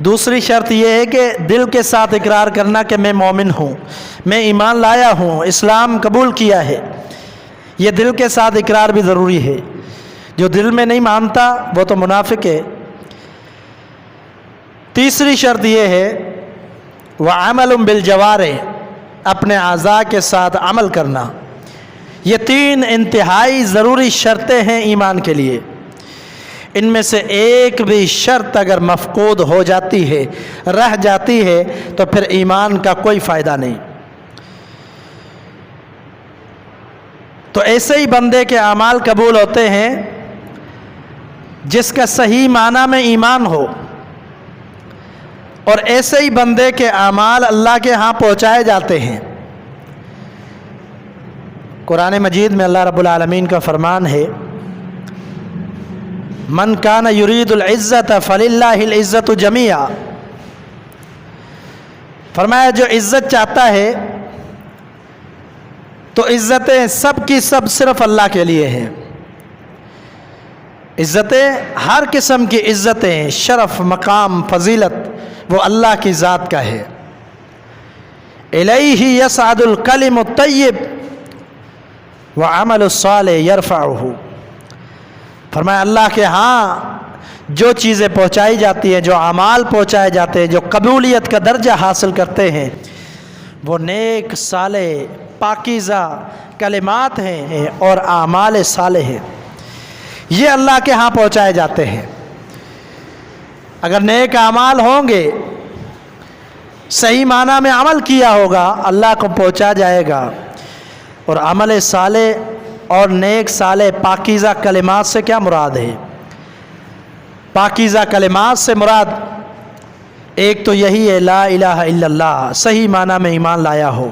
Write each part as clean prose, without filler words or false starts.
دوسری شرط یہ ہے کہ دل کے ساتھ اقرار کرنا کہ میں مومن ہوں، میں ایمان لایا ہوں، اسلام قبول کیا ہے۔ یہ دل کے ساتھ اقرار بھی ضروری ہے۔ جو دل میں نہیں مانتا وہ تو منافق ہے۔ تیسری شرط یہ ہے وَعَمَلٌ بِالْجَوَارِحِ، اپنے اعضاء کے ساتھ عمل کرنا۔ یہ تین انتہائی ضروری شرطیں ہیں ایمان کے لیے۔ ان میں سے ایک بھی شرط اگر مفقود ہو جاتی ہے، رہ جاتی ہے، تو پھر ایمان کا کوئی فائدہ نہیں۔ تو ایسے ہی بندے کے اعمال قبول ہوتے ہیں جس کا صحیح معنی میں ایمان ہو، اور ایسے ہی بندے کے اعمال اللہ کے ہاں پہنچائے جاتے ہیں۔ قرآن مجید میں اللہ رب العالمین کا فرمان ہے من کان یرید العزت فللہ العزت جمیعا، فرمایا جو عزت چاہتا ہے تو عزتیں سب کی سب صرف اللہ کے لیے ہیں۔ عزتیں ہر قسم کی عزتیں، شرف، مقام، فضیلت وہ اللہ کی ذات کا ہے۔ الیہ یصعد الکلم الطیب وعمل الصالح یرفعہ، فرمایا اللہ کے ہاں جو چیزیں پہنچائی جاتی ہیں، جو اعمال پہنچائے جاتے ہیں، جو قبولیت کا درجہ حاصل کرتے ہیں، وہ نیک، صالح، پاکیزہ کلمات ہیں اور اعمال صالح ہیں۔ یہ اللہ کے ہاں پہنچائے جاتے ہیں۔ اگر نیک اعمال ہوں گے، صحیح معنی میں عمل کیا ہوگا، اللہ کو پہنچا جائے گا۔ اور عمل صالح اور نیک صالح، پاکیزہ کلمات سے کیا مراد ہے؟ پاکیزہ کلمات سے مراد ایک تو یہی ہے لا الہ الا اللہ، صحیح معنی میں ایمان لایا ہو۔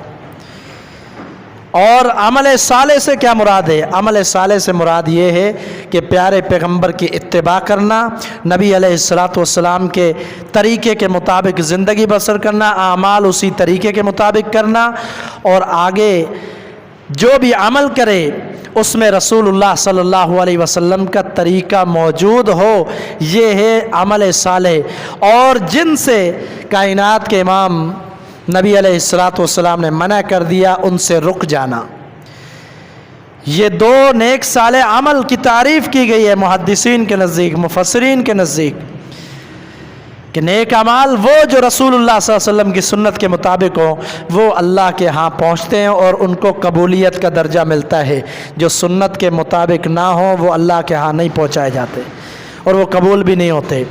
اور عمل صالح سے کیا مراد ہے؟ عمل صالح سے مراد یہ ہے کہ پیارے پیغمبر کی اتباع کرنا، نبی علیہ الصلوۃ والسلام کے طریقے کے مطابق زندگی بسر کرنا، اعمال اسی طریقے کے مطابق کرنا، اور آگے جو بھی عمل کرے اس میں رسول اللہ صلی اللہ علیہ وسلم کا طریقہ موجود ہو، یہ ہے عمل صالح۔ اور جن سے کائنات کے امام نبی علیہ الصلوۃ والسلام نے منع کر دیا ان سے رک جانا۔ یہ دو نیک صالح عمل کی تعریف کی گئی ہے محدثین کے نزدیک، مفسرین کے نزدیک، کہ نیک اعمال وہ جو رسول اللہ صلی اللہ علیہ وسلم کی سنت کے مطابق ہوں، وہ اللہ کے ہاں پہنچتے ہیں اور ان کو قبولیت کا درجہ ملتا ہے۔ جو سنت کے مطابق نہ ہوں وہ اللہ کے ہاں نہیں پہنچائے جاتے اور وہ قبول بھی نہیں ہوتے۔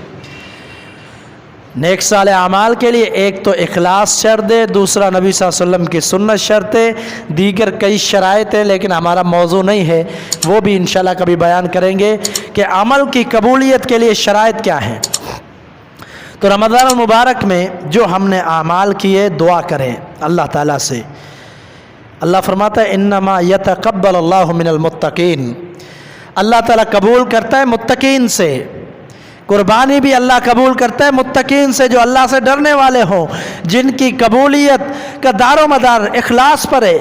نیک صالح اعمال کے لیے ایک تو اخلاص شرط ہے، دوسرا نبی صلی اللہ علیہ وسلم کی سنت شرط ہے، دیگر کئی شرائط ہیں لیکن ہمارا موضوع نہیں ہے، وہ بھی انشاءاللہ کبھی بیان کریں گے کہ عمل کی قبولیت کے لیے شرائط کیا ہیں۔ تو رمضان المبارک میں جو ہم نے اعمال کیے دعا کریں اللہ تعالیٰ سے۔ اللہ فرماتا ہے انما یتقبل اللہ من المتقین، اللہ تعالیٰ قبول کرتا ہے متقین سے۔ قربانی بھی اللہ قبول کرتا ہے متقین سے، جو اللہ سے ڈرنے والے ہوں، جن کی قبولیت کا دار و مدار اخلاص پر ہے،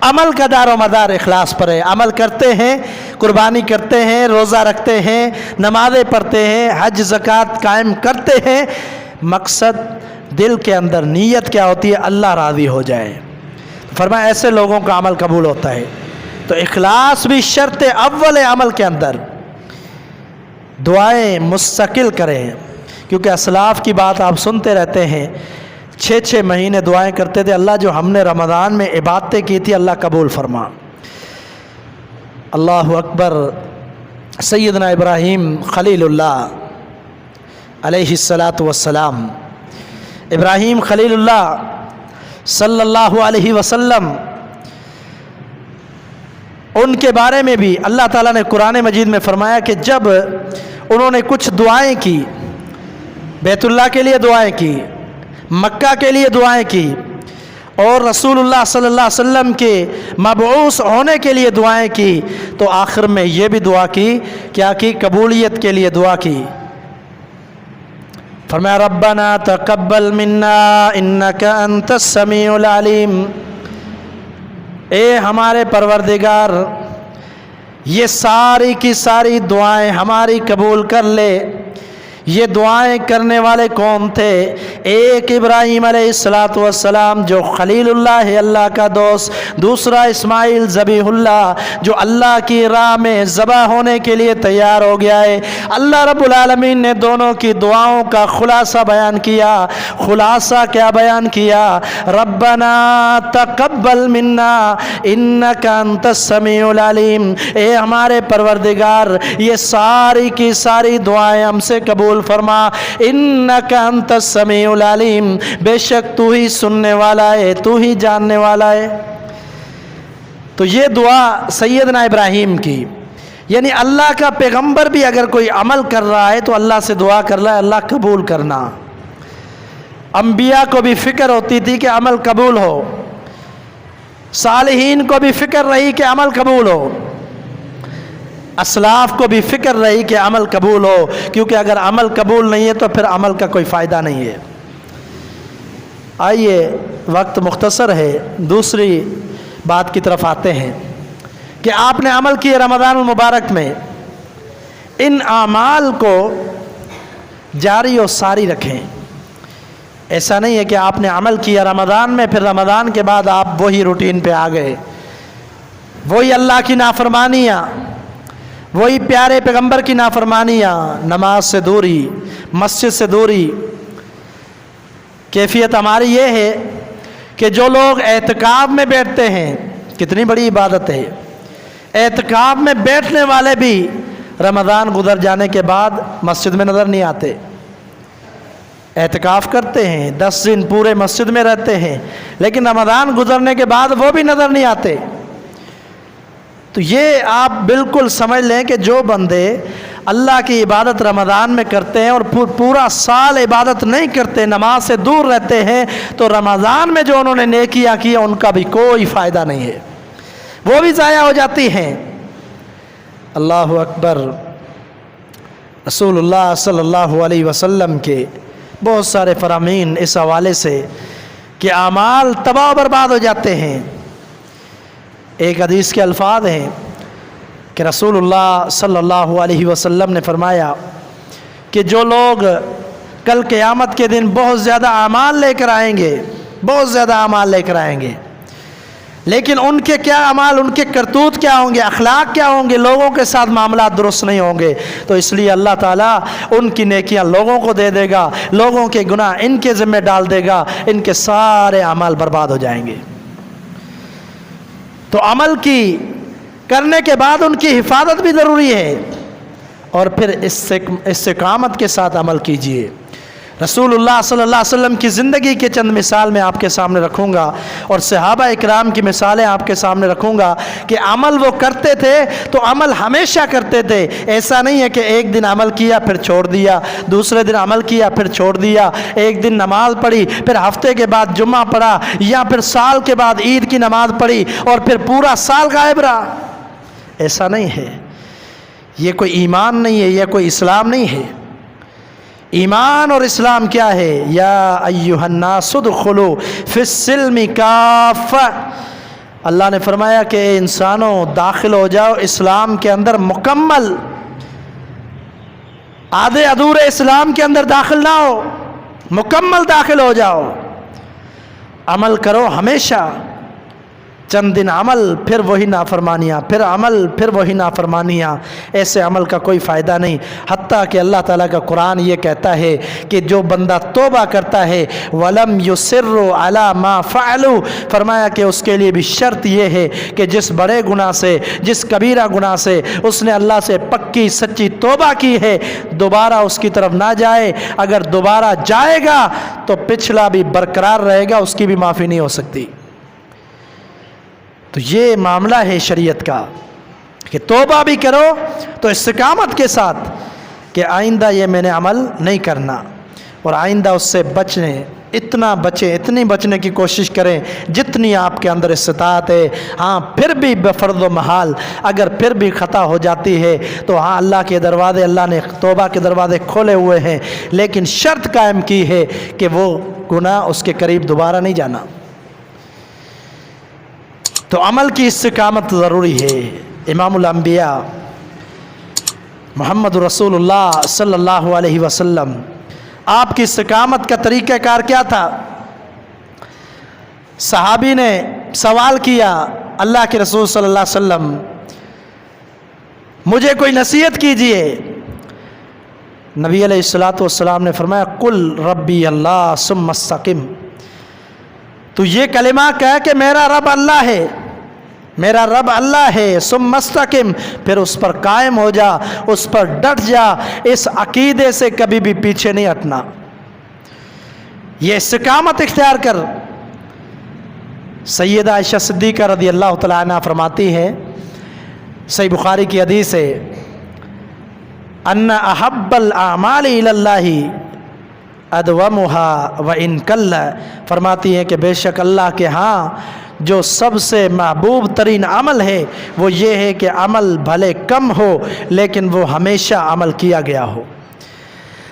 عمل کا دار و مدار اخلاص پر ہے۔ عمل کرتے ہیں، قربانی کرتے ہیں، روزہ رکھتے ہیں، نمازیں پڑھتے ہیں، حج زکوٰۃ قائم کرتے ہیں، مقصد دل کے اندر نیت کیا ہوتی ہے؟ اللہ راضی ہو جائے۔ فرمایا ایسے لوگوں کا عمل قبول ہوتا ہے۔ تو اخلاص بھی شرط اول عمل کے اندر۔ دعائیں مستقل کریں، کیونکہ اسلاف کی بات آپ سنتے رہتے ہیں، 6 مہینے دعائیں کرتے تھے اللہ جو ہم نے رمضان میں عبادتیں کی تھی اللہ قبول فرما۔ اللہ اکبر۔ سیدنا ابراہیم خلیل اللہ علیہ الصلاۃ والسلام، ابراہیم خلیل اللہ صلی اللہ علیہ وسلم، ان کے بارے میں بھی اللہ تعالیٰ نے قرآن مجید میں فرمایا کہ جب انہوں نے کچھ دعائیں کی، بیت اللہ کے لیے دعائیں کی، مکہ کے لیے دعائیں کی، اور رسول اللہ صلی اللہ علیہ وسلم کے مبعوث ہونے کے لیے دعائیں کی، تو آخر میں یہ بھی دعا کی، کیا کی؟ قبولیت کے لیے دعا کی۔ فرمایا ربنا تقبل منا انک انت السمیع العلیم، اے ہمارے پروردگار یہ ساری کی ساری دعائیں ہماری قبول کر لے، یہ دعائیں کرنے والے کون تھے؟ ایک ابراہیم علیہ السلام جو خلیل اللہ ہے، اللہ کا دوست، دوسرا اسماعیل ذبیح اللہ جو اللہ کی راہ میں ذبح ہونے کے لیے تیار ہو گیا ہے۔ اللہ رب العالمین نے دونوں کی دعاؤں کا خلاصہ بیان کیا۔ خلاصہ کیا بیان کیا؟ ربنا تقبل منا انک انت السمیع العلیم، اے ہمارے پروردگار یہ ساری کی ساری دعائیں ہم سے قبول فرما، انک انت السمیع العلیم، بے شک تو ہی سننے والا ہے، تو ہی جاننے والا ہے۔ تو یہ دعا سیدنا ابراہیم کی، یعنی اللہ کا پیغمبر بھی اگر کوئی عمل کر رہا ہے تو اللہ سے دعا کر رہا ہے اللہ قبول کرنا۔ انبیاء کو بھی فکر ہوتی تھی کہ عمل قبول ہو، صالحین کو بھی فکر رہی کہ عمل قبول ہو، اسلاف کو بھی فکر رہی کہ عمل قبول ہو، کیونکہ اگر عمل قبول نہیں ہے تو پھر عمل کا کوئی فائدہ نہیں ہے۔ آئیے وقت مختصر ہے، دوسری بات کی طرف آتے ہیں کہ آپ نے عمل کیے رمضان المبارک میں، ان اعمال کو جاری و ساری رکھیں۔ ایسا نہیں ہے کہ آپ نے عمل کیا رمضان میں، پھر رمضان کے بعد آپ وہی روٹین پہ آ گئے، وہی اللہ کی نافرمانیاں، وہی پیارے پیغمبر کی نافرمانیاں، نماز سے دوری، مسجد سے دوری۔ کیفیت ہماری یہ ہے کہ جو لوگ اعتکاف میں بیٹھتے ہیں، کتنی بڑی عبادت ہے، اعتکاف میں بیٹھنے والے بھی رمضان گزر جانے کے بعد مسجد میں نظر نہیں آتے۔ اعتکاف کرتے ہیں، 10 دن پورے مسجد میں رہتے ہیں، لیکن رمضان گزرنے کے بعد وہ بھی نظر نہیں آتے۔ تو یہ آپ بالکل سمجھ لیں کہ جو بندے اللہ کی عبادت رمضان میں کرتے ہیں اور پورا سال عبادت نہیں کرتے، نماز سے دور رہتے ہیں، تو رمضان میں جو انہوں نے نیکیاں کی ان کا بھی کوئی فائدہ نہیں ہے، وہ بھی ضائع ہو جاتی ہیں۔ اللہ اکبر۔ رسول اللہ صلی اللہ علیہ وسلم کے بہت سارے فرامین اس حوالے سے کہ اعمال تباہ و برباد ہو جاتے ہیں۔ ایک حدیث کے الفاظ ہیں کہ رسول اللہ صلی اللہ علیہ وسلم نے فرمایا کہ جو لوگ کل قیامت کے دن بہت زیادہ اعمال لے کر آئیں گے، بہت زیادہ اعمال لے کر آئیں گے، لیکن ان کے کیا اعمال، ان کے کرتوت کیا ہوں گے، اخلاق کیا ہوں گے، لوگوں کے ساتھ معاملات درست نہیں ہوں گے، تو اس لیے اللہ تعالیٰ ان کی نیکیاں لوگوں کو دے دے گا، لوگوں کے گناہ ان کے ذمہ ڈال دے گا، ان کے سارے اعمال برباد ہو جائیں گے۔ تو عمل کی کرنے کے بعد ان کی حفاظت بھی ضروری ہے، اور پھر استقامت کے ساتھ عمل کیجیے۔ رسول اللہ صلی اللہ علیہ وسلم کی زندگی کے چند مثال میں آپ کے سامنے رکھوں گا، اور صحابہ اکرام کی مثالیں آپ کے سامنے رکھوں گا کہ عمل وہ کرتے تھے تو عمل ہمیشہ کرتے تھے۔ ایسا نہیں ہے کہ ایک دن عمل کیا پھر چھوڑ دیا، دوسرے دن عمل کیا پھر چھوڑ دیا، ایک دن نماز پڑھی پھر ہفتے کے بعد جمعہ پڑھا، یا پھر سال کے بعد عید کی نماز پڑھی اور پھر پورا سال غائب رہا۔ ایسا نہیں ہے، یہ کوئی ایمان نہیں ہے، یہ کوئی اسلام نہیں ہے۔ ایمان اور اسلام کیا ہے؟ یا ایھا الناس ادخلوا فی السلم کافہ، اللہ نے فرمایا کہ اے انسانوں داخل ہو جاؤ اسلام کے اندر مکمل، آدھے ادھورے اسلام کے اندر داخل نہ ہو، مکمل داخل ہو جاؤ، عمل کرو ہمیشہ۔ چند دن عمل پھر وہی نافرمانیاں، پھر عمل پھر وہی نافرمانیاں، ایسے عمل کا کوئی فائدہ نہیں۔ حتیٰ کہ اللہ تعالیٰ کا قرآن یہ کہتا ہے کہ جو بندہ توبہ کرتا ہے وَلَمْ يُصِرُّوا عَلَى مَا فَعَلُوا، فرمایا کہ اس کے لیے بھی شرط یہ ہے کہ جس بڑے گناہ سے، جس کبیرہ گناہ سے اس نے اللہ سے پکی سچی توبہ کی ہے، دوبارہ اس کی طرف نہ جائے۔ اگر دوبارہ جائے گا تو پچھلا بھی برقرار رہے گا، اس کی بھی معافی نہیں ہو سکتی۔ تو یہ معاملہ ہے شریعت کا کہ توبہ بھی کرو تو استقامت کے ساتھ کہ آئندہ یہ میں نے عمل نہیں کرنا، اور آئندہ اس سے بچنے، اتنا بچیں، اتنی بچنے کی کوشش کریں جتنی آپ کے اندر استطاعت ہے۔ ہاں پھر بھی بفرض و محال اگر پھر بھی خطا ہو جاتی ہے تو ہاں اللہ کے دروازے، اللہ نے توبہ کے دروازے کھولے ہوئے ہیں، لیکن شرط قائم کی ہے کہ وہ گناہ اس کے قریب دوبارہ نہیں جانا۔ تو عمل کی استقامت ضروری ہے۔ امام الانبیاء محمد رسولullah صلی اللہ علیہ وسلم آپ کی استقامت کا طریقہ کار کیا تھا؟ صحابی نے سوال کیا اللہ کے رسول صلی اللہ علیہ وسلم مجھے کوئی نصیحت کیجئے۔ نبی علیہ الصلوۃ والسلام نے فرمایا قل ربی اللہ ثم استقم، تو یہ کلمہ کہہ کہ میرا رب اللہ ہے، میرا رب اللہ ہے، ثم مستقم، پھر اس پر قائم ہو جا، اس پر ڈٹ جا، اس عقیدے سے کبھی بھی پیچھے نہیں ہٹنا۔ یہ استقامت اختیار کر۔ سیدہ عائشہ صدیقہ رضی اللہ تعالیٰ عنہ فرماتی ہے، صحیح بخاری کی حدیث ہے، ان احب الاعمال الی اللہ ادومها وان قل، فرماتی ہے کہ بے شک اللہ کے ہاں جو سب سے محبوب ترین عمل ہے وہ یہ ہے کہ عمل بھلے کم ہو لیکن وہ ہمیشہ عمل کیا گیا ہو۔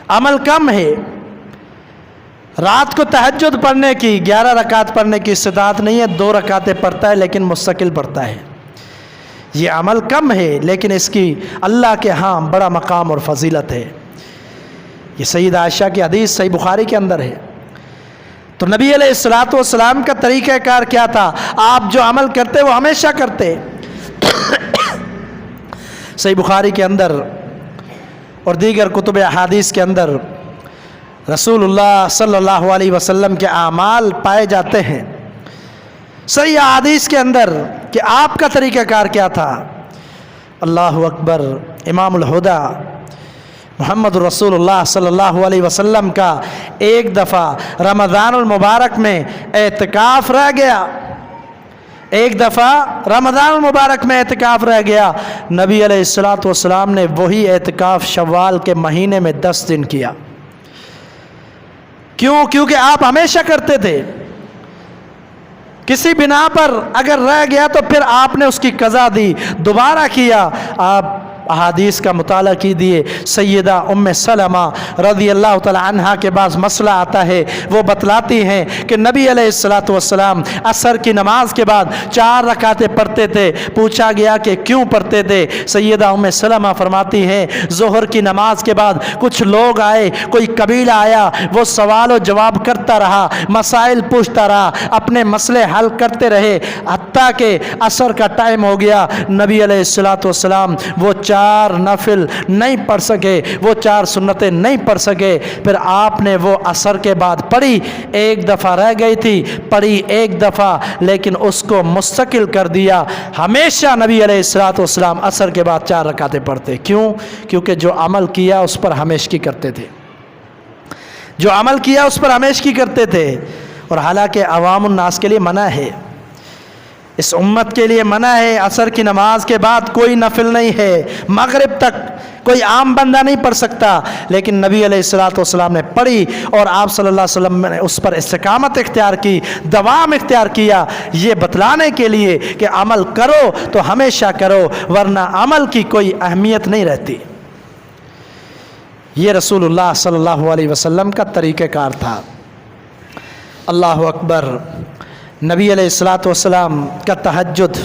عمل کم ہے، رات کو تہجد پڑھنے کی 11 رکعت پڑھنے کی استطاعت نہیں ہے، 2 رکعتیں پڑھتا ہے لیکن مستقل پڑھتا ہے، یہ عمل کم ہے لیکن اس کی اللہ کے ہاں بڑا مقام اور فضیلت ہے۔ یہ سیدہ عائشہ کی حدیث صحیح بخاری کے اندر ہے۔ تو نبی علیہ الصلوۃ والسلام کا طریقہ کار کیا تھا؟ آپ جو عمل کرتے وہ ہمیشہ کرتے۔ صحیح بخاری کے اندر اور دیگر کتب احادیث کے اندر رسول اللہ صلی اللہ علیہ وسلم کے اعمال پائے جاتے ہیں، صحیح احادیث کے اندر کہ آپ کا طریقہ کار کیا تھا۔ اللہ اکبر۔ امام الہدیٰ محمد رسول اللہ صلی اللہ علیہ وسلم کا ایک دفعہ رمضان المبارک میں اعتکاف رہ گیا، ایک دفعہ رمضان المبارک میں اعتکاف رہ گیا، نبی علیہ الصلوۃ والسلام نے وہی اعتکاف شوال کے مہینے میں 10 دن کیا۔ کیوں؟ کیونکہ آپ ہمیشہ کرتے تھے، کسی بنا پر اگر رہ گیا تو پھر آپ نے اس کی قضا دی، دوبارہ کیا۔ آپ احادیث کا مطالعہ کیجیے، سیدہ ام سلمہ رضی اللہ تعالی عنہا کے بعض مسئلہ آتا ہے، وہ بتلاتی ہیں کہ نبی علیہ الصلوۃ والسلام عصر کی نماز کے بعد 4 رکعتیں پڑھتے تھے۔ پوچھا گیا کہ کیوں پڑھتے تھے؟ سیدہ ام سلمہ فرماتی ہیں ظہر کی نماز کے بعد کچھ لوگ آئے، کوئی قبیلہ آیا، وہ سوال و جواب کرتا رہا، مسائل پوچھتا رہا، اپنے مسئلے حل کرتے رہے، حتیٰ کہ عصر کا ٹائم ہو گیا۔ نبی علیہ الصلوۃ والسلام وہ 4 نفل نہیں پڑھ سکے، وہ 4 سنتیں نہیں پڑھ سکے، پھر آپ نے وہ عصر کے بعد پڑھی، ایک دفعہ رہ گئی تھی، پڑھی ایک دفعہ، لیکن اس کو مستقل کر دیا۔ ہمیشہ نبی علیہ الصلوۃ والسلام عصر کے بعد 4 رکعتیں پڑھتے۔ کیوں؟ کیونکہ جو عمل کیا اس پر ہمیشگی کرتے تھے، جو عمل کیا اس پر ہمیشگی کرتے تھے۔ اور حالانکہ عوام الناس کے لیے منع ہے، اس امت کے لیے منع ہے، عصر کی نماز کے بعد کوئی نفل نہیں ہے، مغرب تک کوئی عام بندہ نہیں پڑھ سکتا، لیکن نبی علیہ الصلوۃ والسلام نے پڑھی اور آپ صلی اللہ علیہ وسلم نے اس پر استقامت اختیار کی، دوام اختیار کیا، یہ بتلانے کے لیے کہ عمل کرو تو ہمیشہ کرو ورنہ عمل کی کوئی اہمیت نہیں رہتی۔ یہ رسول اللہ صلی اللہ علیہ وسلم کا طریقہ کار تھا۔ اللہ اکبر۔ نبی علیہ الصلوۃ والسلام کا تہجد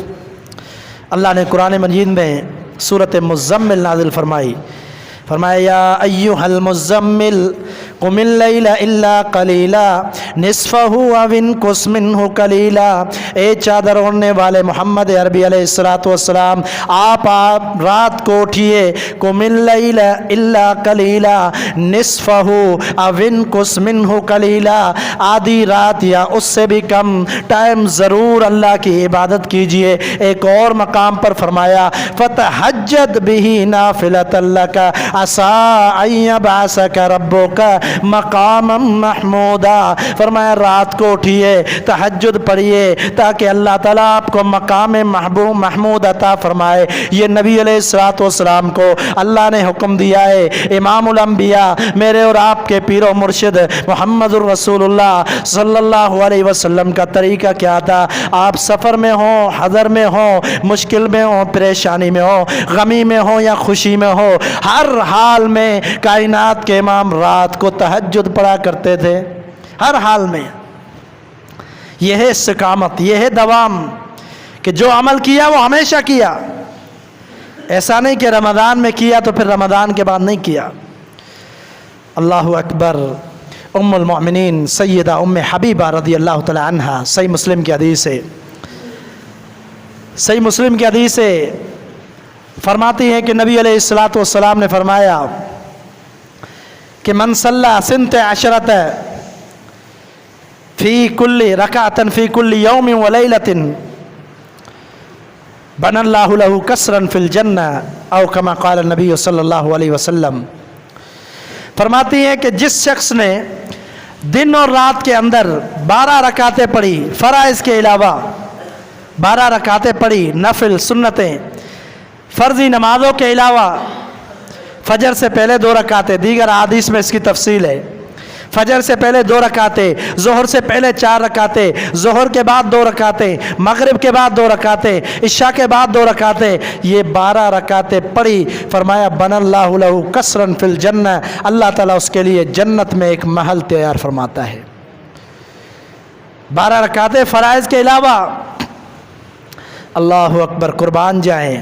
اللہ نے قرآن مجید میں سورۃ مزمل نازل فرمایا یا ایھا المزمل قم اللیل الا قلیلا نصفہ او انقص منہ قلیلا، اے چادر اوڑھنے والے محمد عربی علیہ الصلوۃ والسلام، آپ رات کو اٹھیے، قم اللیل الا قلیلا نصفہ او انقص منہ قلیلا، آدھی رات یا اس سے بھی کم ٹائم ضرور اللہ کی عبادت کیجئے۔ ایک اور مقام پر فرمایا فتہجد بہ نافلۃ لک عسیٰ ان یبعثک ربک مقاما محمودا، فرمایا رات کو اٹھیے، تہجد پڑھیے تاکہ اللہ تعالیٰ آپ کو مقام محمود عطا فرمائے۔ یہ نبی علیہ الصلوۃ والسلام کو اللہ نے حکم دیا ہے۔ امام الانبیاء میرے اور آپ کے پیر و مرشد محمد الرسول اللہ صلی اللہ علیہ وسلم کا طریقہ کیا تھا؟ آپ سفر میں ہوں، حضر میں ہوں، مشکل میں ہوں، پریشانی میں ہوں، غمی میں ہوں یا خوشی میں ہو، ہر حال میں کائنات کے امام رات کو تہجد پڑھا کرتے تھے، ہر حال میں۔ یہ ہے استقامت، یہ ہے دوام کہ جو عمل کیا وہ ہمیشہ کیا۔ ایسا نہیں کہ رمضان میں کیا تو پھر رمضان کے بعد نہیں کیا۔ اللہ اکبر۔ ام المؤمنین سیدہ ام حبیبہ رضی اللہ تعالی عنہا، صحیح مسلم کی حدیث ہے، صحیح مسلم کی حدیث ہے، فرماتی ہیں کہ نبی علیہ الصلوۃ والسلام نے فرمایا کہ من صلی سنت عشرۃ فی کل رکعۃ فی کل یوم ولیلۃ بنى اللہ لہ قصرا فی الجنہ او کما قال النبی صلی اللہ علیہ وسلم۔ فرماتی ہیں کہ جس شخص نے دن اور رات کے اندر 12 رکعتیں پڑھی، فرائض کے علاوہ 12 رکعتیں پڑھی، نفل سنتیں فرضی نمازوں کے علاوہ، فجر سے پہلے 2 رکعتیں، دیگر احادیث میں اس کی تفصیل ہے، فجر سے پہلے 2 رکعتیں، ظہر سے پہلے 4 رکعتیں، ظہر کے بعد 2 رکعتیں، مغرب کے بعد 2 رکعتیں، عشاء کے بعد 2 رکعتیں، یہ 12 رکعتیں پڑھی، فرمایا بن اللہ لہ قصرا فی الجنہ، اللہ تعالیٰ اس کے لیے جنت میں ایک محل تیار فرماتا ہے۔ 12 رکعتیں فرائض کے علاوہ۔ اللہ اکبر، قربان جائیں۔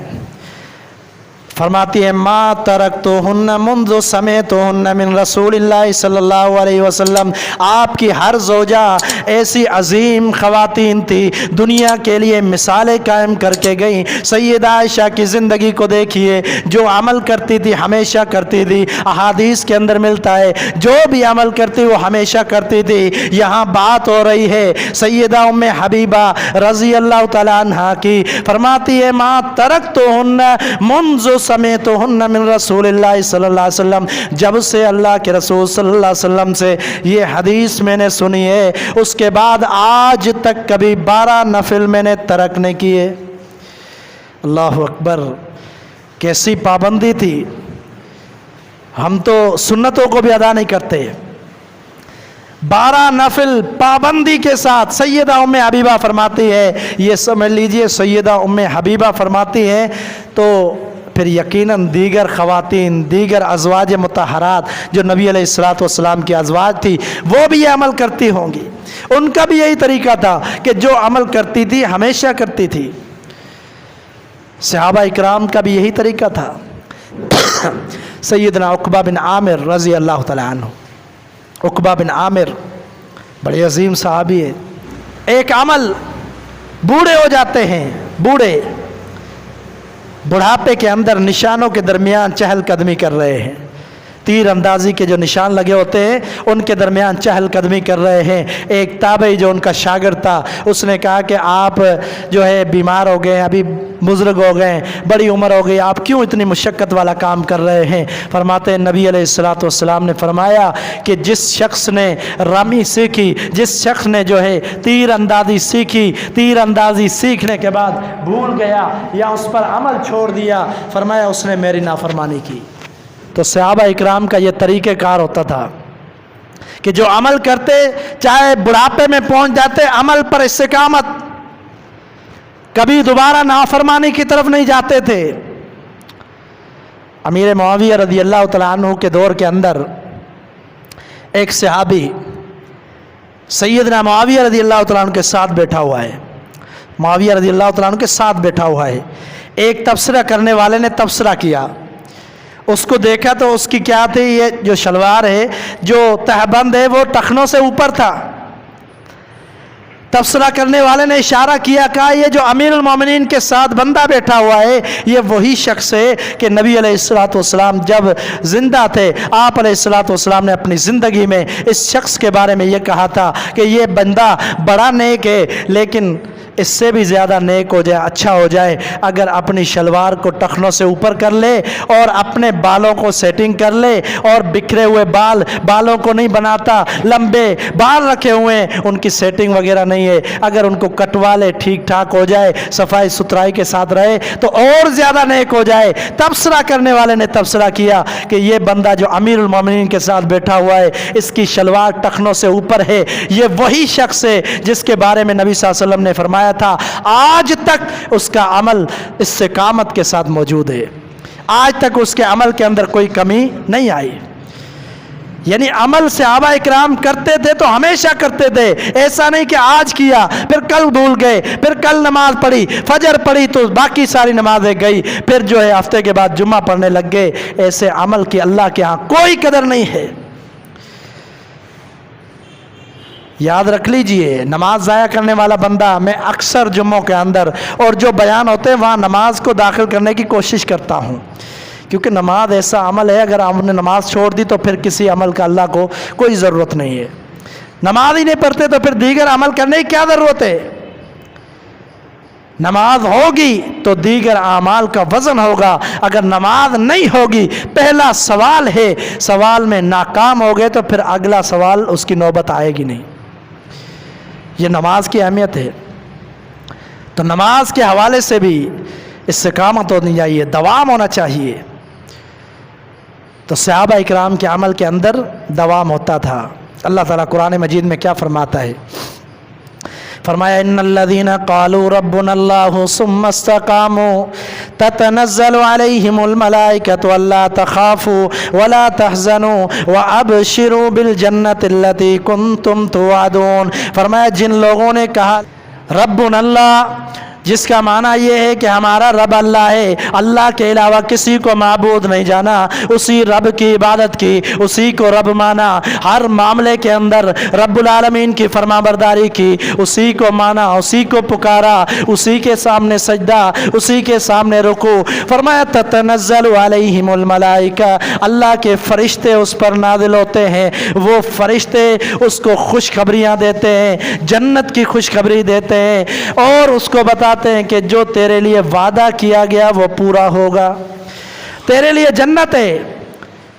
فرماتی ہے ما ترکتہن منذ سمعتہن من رسول اللہ صلی اللہ علیہ وسلم، آپ کی ہر زوجہ ایسی عظیم خواتین تھی، دنیا کے لیے مثالیں قائم کر کے گئیں۔ سیدہ عائشہ کی زندگی کو دیکھیے، جو عمل کرتی تھی ہمیشہ کرتی تھی، احادیث کے اندر ملتا ہے جو بھی عمل کرتی وہ ہمیشہ کرتی تھی۔ یہاں بات ہو رہی ہے سیدہ ام حبیبہ رضی اللہ تعالی عنہا کی، فرماتی ہے ما ترکتہن منذ سمعتہن من رسول اللہ صلی اللہ علیہ وسلم، جب سے اللہ کے رسول صلی اللہ علیہ وسلم سے یہ حدیث میں نے سنی ہے، اس کے بعد آج تک کبھی 12 نفل میں نے ترک نہیں کیے۔ اللہ اکبر، کیسی پابندی تھی، ہم تو سنتوں کو بھی ادا نہیں کرتے۔ 12 نفل پابندی کے ساتھ سیدہ ام حبیبہ فرماتی ہے، یہ سمجھ لیجئے سیدہ ام حبیبہ فرماتی ہے تو پھر یقیناً دیگر خواتین، دیگر ازواج مطہرات جو نبی علیہ الصلوۃ والسلام کی ازواج تھی وہ بھی یہ عمل کرتی ہوں گی، ان کا بھی یہی طریقہ تھا کہ جو عمل کرتی تھی ہمیشہ کرتی تھی۔ صحابہ اکرام کا بھی یہی طریقہ تھا۔ سیدنا عقبہ بن عامر رضی اللہ تعالی عنہ، عقبہ بن عامر بڑے عظیم صحابی ہے، ایک عمل، بوڑھے ہو جاتے ہیں، بڑھاپے کے اندر نشانوں کے درمیان چہل قدمی کر رہے ہیں، تیر اندازی کے جو نشان لگے ہوتے ہیں ان کے درمیان چہل قدمی کر رہے ہیں۔ ایک تابعی جو ان کا شاگرد تھا اس نے کہا کہ آپ جو ہے بیمار ہو گئے، ابھی بزرگ ہو گئے، بڑی عمر ہو گئی، آپ کیوں اتنی مشقت والا کام کر رہے ہیں؟ فرماتے ہیں نبی علیہ الصلوۃ والسلام نے فرمایا کہ جس شخص نے رمی سیکھی، جس شخص نے جو ہے تیر اندازی سیکھی، تیر اندازی سیکھنے کے بعد بھول گیا یا اس پر عمل چھوڑ دیا، فرمایا اس نے میری نافرمانی کی۔ تو صحابہ اکرام کا یہ طریقہ کار ہوتا تھا کہ جو عمل کرتے چاہے بڑھاپے میں پہنچ جاتے، عمل پر استقامت، کبھی دوبارہ نافرمانی کی طرف نہیں جاتے تھے۔ امیر معاویہ رضی اللہ تعالیٰ عنہ کے دور کے اندر ایک صحابی سیدنا معاویہ رضی اللہ تعالیٰ عنہ کے ساتھ بیٹھا ہوا ہے، معاویہ رضی اللہ تعالیٰ عنہ کے ساتھ بیٹھا ہوا ہے۔ ایک تبصرہ کرنے والے نے تبصرہ کیا، اس کو دیکھا تو اس کی کیا تھی، یہ جو شلوار ہے، جو تہبند ہے وہ ٹخنوں سے اوپر تھا۔ تبصرہ کرنے والے نے اشارہ کیا، کہا یہ جو امیر المومنین کے ساتھ بندہ بیٹھا ہوا ہے یہ وہی شخص ہے کہ نبی علیہ الصلوۃ والسلام جب زندہ تھے آپ علیہ الصلوۃ والسلام نے اپنی زندگی میں اس شخص کے بارے میں یہ کہا تھا کہ یہ بندہ بڑا نیک ہے، لیکن اس سے بھی زیادہ نیک ہو جائے، اچھا ہو جائے اگر اپنی شلوار کو ٹخنوں سے اوپر کر لے اور اپنے بالوں کو سیٹنگ کر لے، اور بکھرے ہوئے بالوں کو نہیں بناتا، لمبے بال رکھے ہوئے ہیں ان کی سیٹنگ وغیرہ نہیں ہے، اگر ان کو کٹوا لے، ٹھیک ٹھاک ہو جائے، صفائی ستھرائی کے ساتھ رہے تو اور زیادہ نیک ہو جائے۔ تبصرہ کرنے والے نے تبصرہ کیا کہ یہ بندہ جو امیر المومنین کے ساتھ بیٹھا ہوا ہے اس کی شلوار ٹخنوں سے اوپر ہے، یہ وہی شخص ہے جس کے بارے میں نبی صلی اللہ علیہ وسلم نے فرمایا تھا آج تک اس کا عمل استقامت کے ساتھ موجود ہے، آج تک اس کے عمل کے اندر کوئی کمی نہیں آئی۔ یعنی عمل صحابہ اکرام کرتے تھے تو ہمیشہ کرتے تھے، ایسا نہیں کہ آج کیا پھر کل بھول گئے، پھر کل نماز پڑھی، فجر پڑھی تو باقی ساری نمازیں گئی، پھر جو ہے ہفتے کے بعد جمعہ پڑھنے لگ گئے۔ ایسے عمل کی اللہ کے ہاں کوئی قدر نہیں ہے۔ یاد رکھ لیجئے، نماز ضائع کرنے والا بندہ، میں اکثر جمعوں کے اندر اور جو بیان ہوتے ہیں وہاں نماز کو داخل کرنے کی کوشش کرتا ہوں، کیونکہ نماز ایسا عمل ہے اگر آپ نے نماز چھوڑ دی تو پھر کسی عمل کا اللہ کو کوئی ضرورت نہیں ہے۔ نماز ہی نہیں پڑھتے تو پھر دیگر عمل کرنے کی کیا ضرورت ہے؟ نماز ہوگی تو دیگر اعمال کا وزن ہوگا، اگر نماز نہیں ہوگی، پہلا سوال ہے، سوال میں ناکام ہو گئے تو پھر اگلا سوال اس کی نوبت آئے گی نہیں۔ یہ نماز کی اہمیت ہے۔ تو نماز کے حوالے سے بھی استقامت ہونی چاہیے، دوام ہونا چاہیے۔ تو صحابہ اکرام کے عمل کے اندر دوام ہوتا تھا۔ اللہ تعالیٰ قرآن مجید میں کیا فرماتا ہے؟ فرمایا ان الذين قالوا ربنا الله ثم استقاموا تتنزل عليهم الملائكة الا تخافوا ولا تحزنوا وابشروا بالجنة التي كنتم توعدون۔ فرمایا جن لوگوں نے کہا ربنا اللہ، جس کا معنی یہ ہے کہ ہمارا رب اللہ ہے، اللہ کے علاوہ کسی کو معبود نہیں جانا، اسی رب کی عبادت کی، اسی کو رب مانا، ہر معاملے کے اندر رب العالمین کی فرما برداری کی، اسی کو مانا، اسی کو پکارا، اسی کے سامنے سجدہ، اسی کے سامنے رکوع۔ فرمایا تتنزل علیہم الملائکہ، اللہ کے فرشتے اس پر نازل ہوتے ہیں، وہ فرشتے اس کو خوشخبریاں دیتے ہیں، جنت کی خوشخبری دیتے ہیں اور اس کو بتاتے ہیں کہ جو تیرے لیے وعدہ کیا گیا وہ پورا ہوگا، تیرے لیے جنت ہے،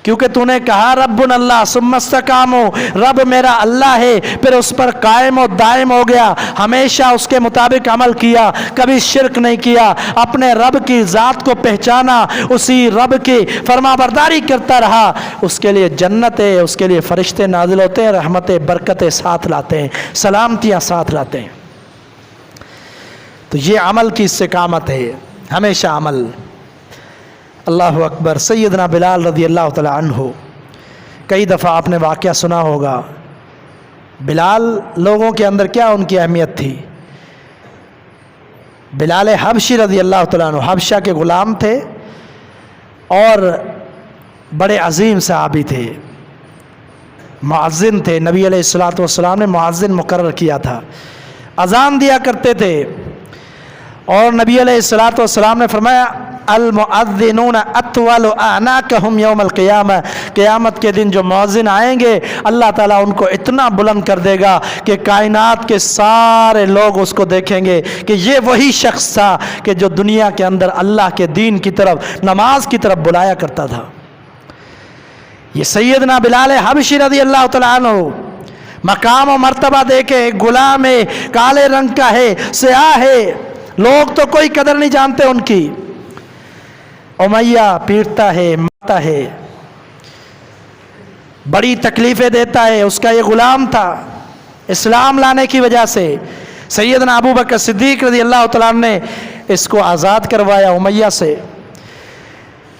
کیونکہ تو نے کہا ربنا اللہ ثم استقاموا، رب میرا اللہ ہے، پھر اس پر قائم و دائم ہو گیا، ہمیشہ اس کے مطابق عمل کیا، کبھی شرک نہیں کیا، اپنے رب کی ذات کو پہچانا، اسی رب کی فرما برداری کرتا رہا، اس کے لیے جنت ہے، اس کے لیے فرشتے نازل ہوتے ہیں، رحمتیں برکتیں ساتھ لاتے ہیں، سلامتیاں ساتھ لاتے ہیں۔ تو یہ عمل کی استقامت ہے، ہمیشہ عمل۔ اللہ اکبر۔ سیدنا بلال رضی اللہ تعالی عنہ، کئی دفعہ آپ نے واقعہ سنا ہوگا، بلال لوگوں کے اندر کیا ان کی اہمیت تھی؟ بلال حبشی رضی اللہ تعالیٰ عنہ حبشہ کے غلام تھے اور بڑے عظیم صحابی تھے، مؤذن تھے، نبی علیہ الصلوۃ والسلام نے مؤذن مقرر کیا تھا، اذان دیا کرتے تھے، اور نبی علیہ الصلوۃ والسلام نے فرمایا المؤذنون اطول اعناقهم یوم القیامہ، قیامت کے دن جو مؤذن آئیں گے اللہ تعالیٰ ان کو اتنا بلند کر دے گا کہ کائنات کے سارے لوگ اس کو دیکھیں گے کہ یہ وہی شخص تھا کہ جو دنیا کے اندر اللہ کے دین کی طرف، نماز کی طرف بلایا کرتا تھا۔ یہ سیدنا بلال حبشی رضی اللہ تعالیٰ عنہ، مقام و مرتبہ دیکھے، غلام ہے، کالے رنگ کا ہے، سیاہ ہے، لوگ تو کوئی قدر نہیں جانتے ان کی، امیہ پیٹتا ہے، مارتا ہے، بڑی تکلیفیں دیتا ہے، اس کا یہ غلام تھا۔ اسلام لانے کی وجہ سے سیدنا ابو بکر صدیق رضی اللہ تعالیٰ عنہ نے اس کو آزاد کروایا امیہ سے۔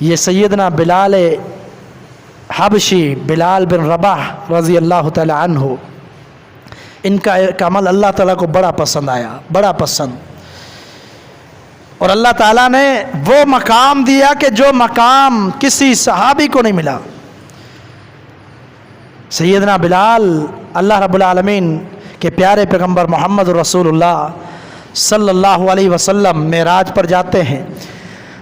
یہ سیدنا بلال حبشی، بلال بن رباح رضی اللہ تعالیٰ عنہ، ان کا ایک عمل اللہ تعالیٰ کو بڑا پسند آیا، بڑا پسند، اور اللہ تعالیٰ نے وہ مقام دیا کہ جو مقام کسی صحابی کو نہیں ملا۔ سیدنا بلال اللہ رب العالمین کے پیارے پیغمبر محمد رسول اللہ صلی اللہ علیہ وسلم معراج پر جاتے ہیں،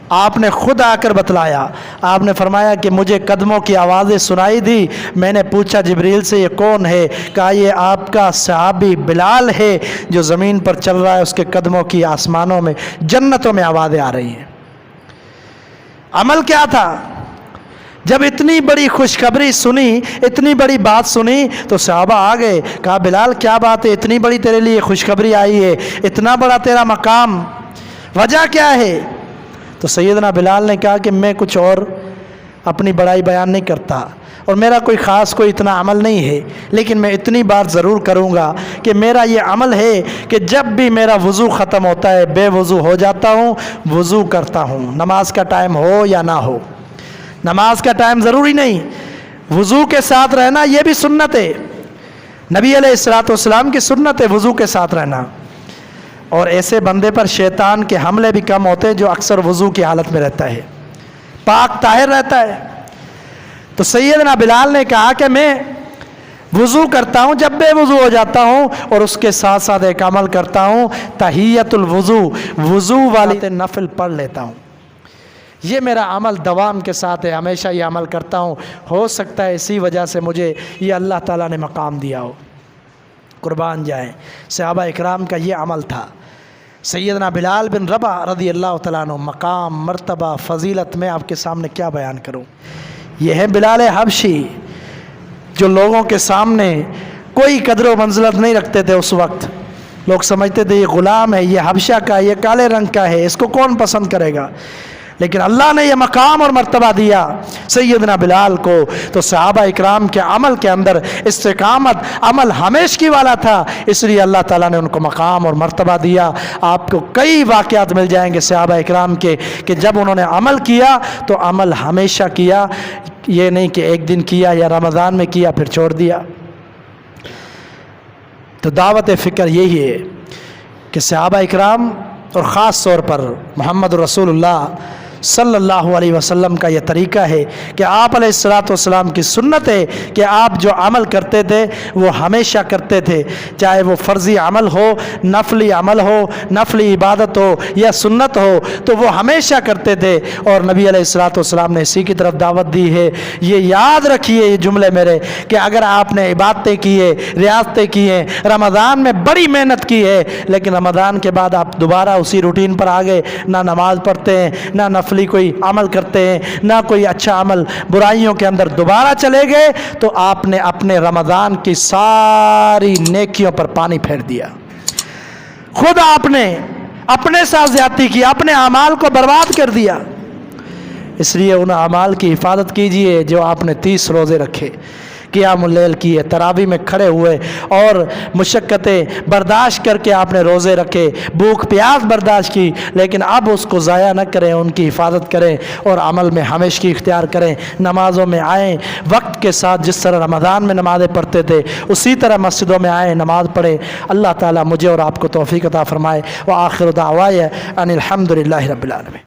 آپ نے خود آ کر بتلایا، آپ نے فرمایا کہ مجھے قدموں کی آوازیں سنائی دی، میں نے پوچھا جبریل سے یہ کون ہے؟ کہا یہ آپ کا صحابی بلال ہے جو زمین پر چل رہا ہے، اس کے قدموں کی آسمانوں میں، جنتوں میں آوازیں آ رہی ہیں۔ عمل کیا تھا؟ جب اتنی بڑی خوشخبری سنی، اتنی بڑی بات سنی تو صحابہ آ گئے، کہا بلال کیا بات ہے، اتنی بڑی تیرے لیے خوشخبری آئی ہے، اتنا بڑا تیرا مقام، وجہ کیا ہے؟ تو سیدنا بلال نے کہا کہ میں کچھ اور اپنی بڑائی بیان نہیں کرتا، اور میرا کوئی خاص کوئی اتنا عمل نہیں ہے، لیکن میں اتنی بات ضرور کروں گا کہ میرا یہ عمل ہے کہ جب بھی میرا وضو ختم ہوتا ہے، بے وضو ہو جاتا ہوں، وضو کرتا ہوں، نماز کا ٹائم ہو یا نہ ہو، نماز کا ٹائم ضروری نہیں، وضو کے ساتھ رہنا یہ بھی سنت ہے، نبی علیہ الصلوۃ والسلام کی سنت ہے وضو کے ساتھ رہنا. اور ایسے بندے پر شیطان کے حملے بھی کم ہوتے ہیں جو اکثر وضو کی حالت میں رہتا ہے، پاک طاہر رہتا ہے. تو سیدنا بلال نے کہا کہ میں وضو کرتا ہوں، جب بے وضو ہو جاتا ہوں اور اس کے ساتھ ساتھ ایک عمل کرتا ہوں، تحیت الوضو، وضو والی نفل پڑھ لیتا ہوں. یہ میرا عمل دوام کے ساتھ ہے، ہمیشہ یہ عمل کرتا ہوں. ہو سکتا ہے اسی وجہ سے مجھے یہ اللہ تعالیٰ نے مقام دیا ہو. قربان جائیں، صحابہ اکرام کا یہ عمل تھا. سیدنا بلال بن رباح رضی اللہ تعالیٰ عنہ، مقام، مرتبہ، فضیلت میں آپ کے سامنے کیا بیان کروں. یہ ہے بلال حبشی جو لوگوں کے سامنے کوئی قدر و منزلت نہیں رکھتے تھے. اس وقت لوگ سمجھتے تھے یہ غلام ہے، یہ حبشہ کا، یہ کالے رنگ کا ہے، اس کو کون پسند کرے گا. لیکن اللہ نے یہ مقام اور مرتبہ دیا سیدنا بلال کو. تو صحابہ اکرام کے عمل کے اندر استقامت، عمل ہمیشگی والا تھا، اس لیے اللہ تعالیٰ نے ان کو مقام اور مرتبہ دیا. آپ کو کئی واقعات مل جائیں گے صحابہ اکرام کے کہ جب انہوں نے عمل کیا تو عمل ہمیشہ کیا، یہ نہیں کہ ایک دن کیا یا رمضان میں کیا پھر چھوڑ دیا. تو دعوت فکر یہی ہے کہ صحابہ اکرام اور خاص طور پر محمد رسول اللہ صلی اللہ علیہ وسلم کا یہ طریقہ ہے کہ آپ علیہ الصلوۃ والسلام کی سنت ہے کہ آپ جو عمل کرتے تھے وہ ہمیشہ کرتے تھے، چاہے وہ فرضی عمل ہو، نفلی عمل ہو، نفلی عبادت ہو یا سنت ہو، تو وہ ہمیشہ کرتے تھے. اور نبی علیہ الصلوۃ والسلام نے اسی کی طرف دعوت دی ہے. یہ یاد رکھیے یہ جملے میرے کہ اگر آپ نے عبادتیں کی ہے، ریاضتیں کی ہیں، رمضان میں بڑی محنت کی ہے، لیکن رمضان کے بعد آپ دوبارہ اسی روٹین پر آ گئے، نہ نماز پڑھتے ہیں، نہ نفلی کوئی عمل کرتے ہیں، نہ کوئی اچھا عمل، برائیوں کے اندر دوبارہ چلے گئے، تو آپ نے اپنے رمضان کی ساری نیکیوں پر پانی پھیر دیا. خود آپ نے اپنے ساتھ زیادتی کی، اپنے اعمال کو برباد کر دیا. اس لیے ان اعمال کی حفاظت کیجئے جو آپ نے 30 روزے رکھے، قیام اللیل کیے، تراویح میں کھڑے ہوئے اور مشقتیں برداشت کر کے آپ نے روزے رکھے، بھوک پیاس برداشت کی، لیکن اب اس کو ضائع نہ کریں، ان کی حفاظت کریں اور عمل میں ہمیشگی اختیار کریں. نمازوں میں آئیں وقت کے ساتھ، جس طرح رمضان میں نمازیں پڑھتے تھے اسی طرح مسجدوں میں آئیں، نماز پڑھیں. اللہ تعالیٰ مجھے اور آپ کو توفیق عطا فرمائے. وآخر دعوایا ان الحمد للہ رب العالمین.